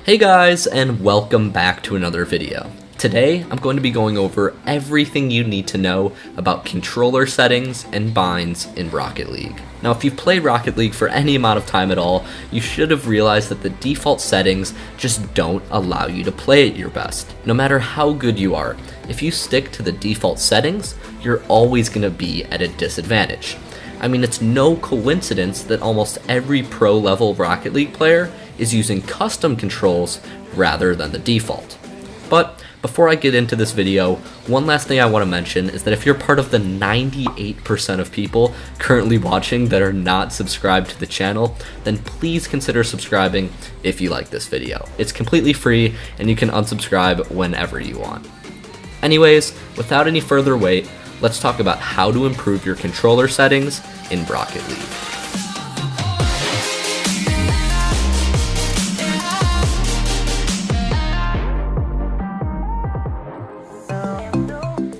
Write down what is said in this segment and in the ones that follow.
Hey guys, and welcome back to another video. Today, I'm going to be going over everything you need to know about controller settings and binds in Rocket League. Now, if you've played Rocket League for any amount of time at all, you should have realized that the default settings just don't allow you to play at your best. No matter how good you are, if you stick to the default settings, you're always going to be at a disadvantage. I mean, it's no coincidence that almost every pro-level Rocket League player is using custom controls rather than the default. But before I get into this video, one last thing I want to mention is that if you're part of the 98% of people currently watching that are not subscribed to the channel, then please consider subscribing if you like this video. It's completely free and you can unsubscribe whenever you want. Anyways, without any further wait, let's talk about how to improve your controller settings in Rocket League.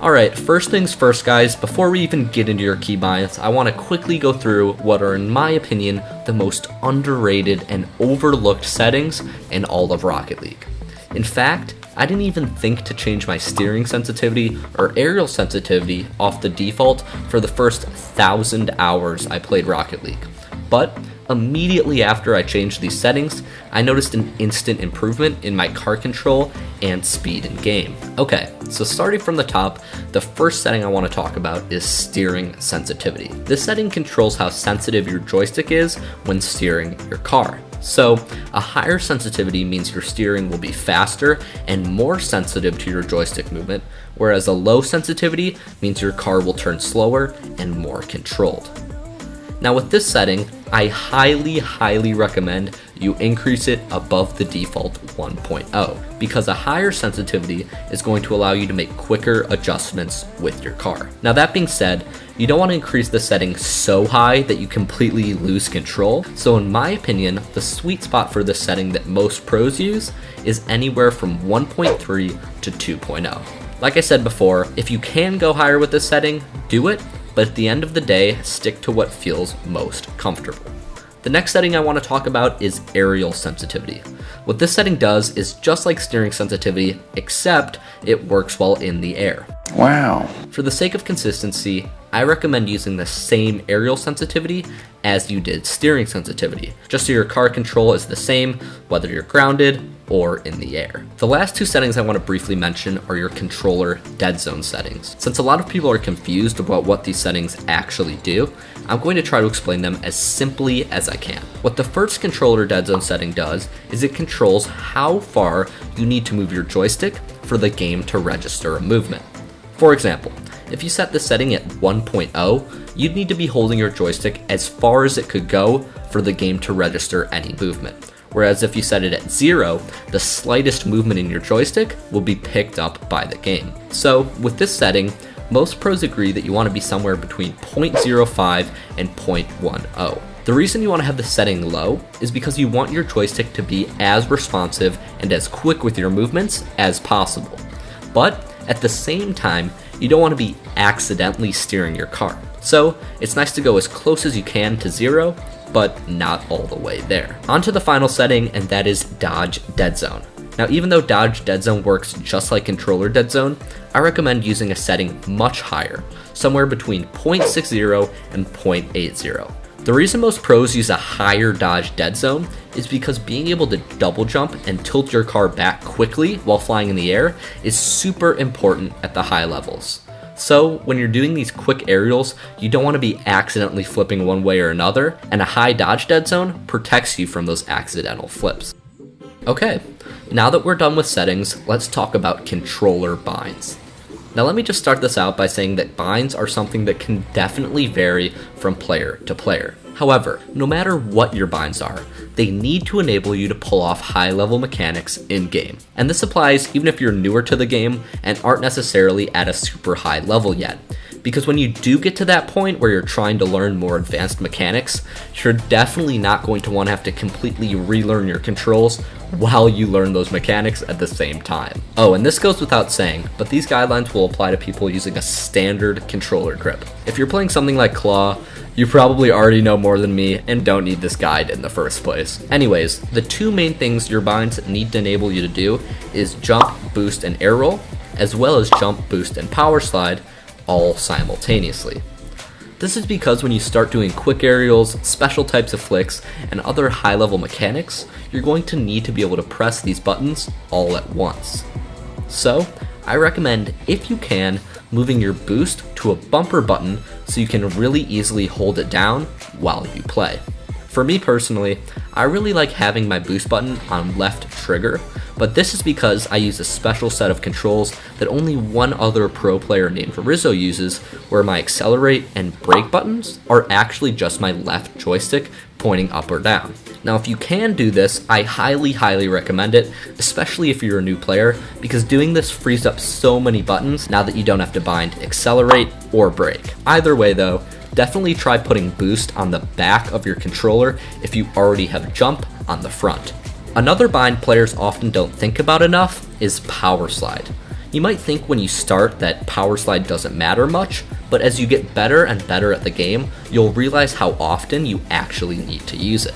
Alright, first things first guys, before we even get into your keybinds, I want to quickly go through what are, in my opinion, the most underrated and overlooked settings in all of Rocket League. In fact, I didn't even think to change my steering sensitivity or aerial sensitivity off the default for the first 1,000 hours I played Rocket League. But immediately after I changed these settings, I noticed an instant improvement in my car control and speed in game. Okay, so starting from the top, the first setting I want to talk about is steering sensitivity. This setting controls how sensitive your joystick is when steering your car. So a higher sensitivity means your steering will be faster and more sensitive to your joystick movement, whereas a low sensitivity means your car will turn slower and more controlled. Now with this setting, I highly recommend you increase it above the default 1.0 because a higher sensitivity is going to allow you to make quicker adjustments with your car. Now that being said, you don't want to increase the setting so high that you completely lose control. So in my opinion, the sweet spot for this setting that most pros use is anywhere from 1.3 to 2.0. Like I said before, if you can go higher with this setting, do it. But at the end of the day, stick to what feels most comfortable. The next setting I want to talk about is aerial sensitivity. What this setting does is just like steering sensitivity, except it works while in the air. Wow. For the sake of consistency, I recommend using the same aerial sensitivity as you did steering sensitivity, just so your car control is the same whether you're grounded or in the air. The last two settings I want to briefly mention are your controller dead zone settings. Since a lot of people are confused about what these settings actually do, I'm going to try to explain them as simply as I can. What the first controller dead zone setting does is it controls how far you need to move your joystick for the game to register a movement. For example, if you set this setting at 1.0, you'd need to be holding your joystick as far as it could go for the game to register any movement. Whereas if you set it at 0, the slightest movement in your joystick will be picked up by the game. So with this setting, most pros agree that you want to be somewhere between 0.05 and 0.10. The reason you want to have the setting low is because you want your joystick to be as responsive and as quick with your movements as possible. But at the same time, you don't want to be accidentally steering your car. So it's nice to go as close as you can to 0, but not all the way there. On to the final setting, and that is Dodge Dead Zone. Now, even though Dodge Dead Zone works just like Controller Dead Zone, I recommend using a setting much higher, somewhere between 0.60 and 0.80. The reason most pros use a higher Dodge Dead Zone is because being able to double jump and tilt your car back quickly while flying in the air is super important at the high levels. So when you're doing these quick aerials, you don't want to be accidentally flipping one way or another, and a high Dodge Dead Zone protects you from those accidental flips. Okay, now that we're done with settings, let's talk about controller binds. Now let me just start this out by saying that binds are something that can definitely vary from player to player. However, no matter what your binds are, they need to enable you to pull off high-level mechanics in-game. And this applies even if you're newer to the game and aren't necessarily at a super high level yet. Because when you do get to that point where you're trying to learn more advanced mechanics, you're definitely not going to want to have to completely relearn your controls while you learn those mechanics at the same time. Oh, and this goes without saying, but these guidelines will apply to people using a standard controller grip. If you're playing something like Claw, You probably already know more than me and don't need this guide in the first place. Anyways, the two main things your binds need to enable you to do is jump, boost, and air roll, as well as jump, boost, and power slide, all simultaneously. This is because when you start doing quick aerials, special types of flicks, and other high-level mechanics, you're going to need to be able to press these buttons all at once. So, I recommend, if you can, moving your boost to a bumper button so you can really easily hold it down while you play. For me personally, I really like having my boost button on left trigger, but this is because I use a special set of controls that only one other pro player named Rizzo uses, where my accelerate and brake buttons are actually just my left joystick pointing up or down. Now if you can do this, I highly recommend it, especially if you're a new player, because doing this frees up so many buttons now that you don't have to bind accelerate or brake. Either way though, definitely try putting boost on the back of your controller if you already have jump on the front. Another bind players often don't think about enough is power slide. You might think when you start that power slide doesn't matter much, but as you get better and better at the game, you'll realize how often you actually need to use it.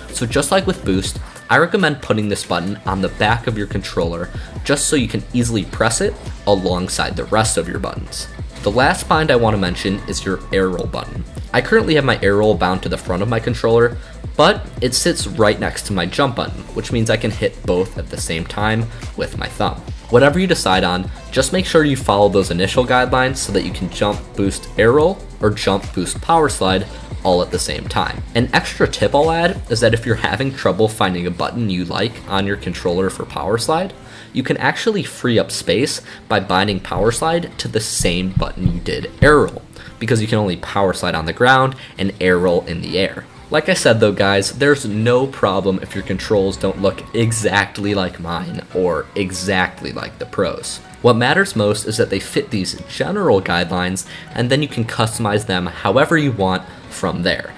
So just like with boost, I recommend putting this button on the back of your controller just so you can easily press it alongside the rest of your buttons. The last bind I want to mention is your air roll button. I currently have my air roll bound to the front of my controller, but it sits right next to my jump button, which means I can hit both at the same time with my thumb. Whatever you decide on, just make sure you follow those initial guidelines so that you can jump, boost, air roll, or jump, boost, power slide all at the same time. An extra tip I'll add is that if you're having trouble finding a button you like on your controller for power slide, you can actually free up space by binding power slide to the same button you did air roll, because you can only power slide on the ground and air roll in the air. Like I said though guys, there's no problem if your controls don't look exactly like mine or exactly like the pros. What matters most is that they fit these general guidelines and then you can customize them however you want from there.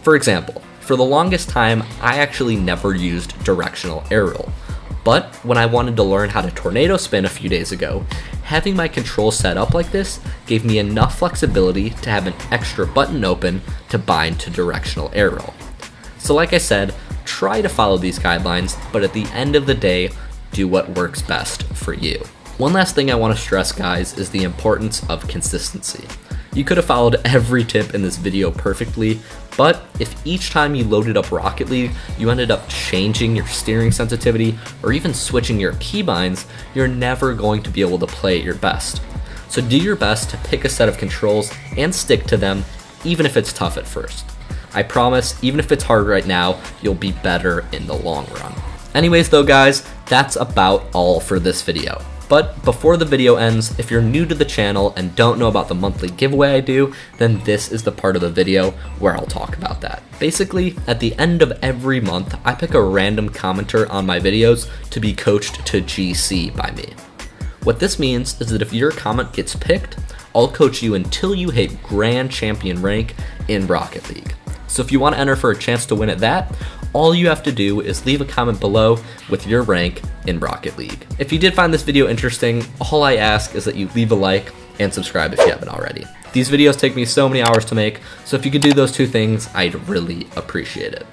For example, for the longest time I actually never used directional air roll. But when I wanted to learn how to tornado spin a few days ago, having my controls set up like this gave me enough flexibility to have an extra button open to bind to directional air roll. So like I said, try to follow these guidelines, but at the end of the day, do what works best for you. One last thing I want to stress guys is the importance of consistency. You could have followed every tip in this video perfectly, but if each time you loaded up Rocket League, you ended up changing your steering sensitivity or even switching your keybinds, you're never going to be able to play at your best. So do your best to pick a set of controls and stick to them, even if it's tough at first. I promise, even if it's hard right now, you'll be better in the long run. Anyways though guys, that's about all for this video. But before the video ends, if you're new to the channel and don't know about the monthly giveaway I do, then this is the part of the video where I'll talk about that. Basically, at the end of every month, I pick a random commenter on my videos to be coached to GC by me. What this means is that if your comment gets picked, I'll coach you until you hit Grand Champion rank in Rocket League. So if you want to enter for a chance to win at that, all you have to do is leave a comment below with your rank in Rocket League. If you did find this video interesting, all I ask is that you leave a like and subscribe if you haven't already. These videos take me so many hours to make, so if you could do those two things, I'd really appreciate it.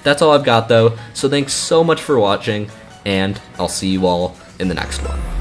That's all I've got though, so thanks so much for watching, and I'll see you all in the next one.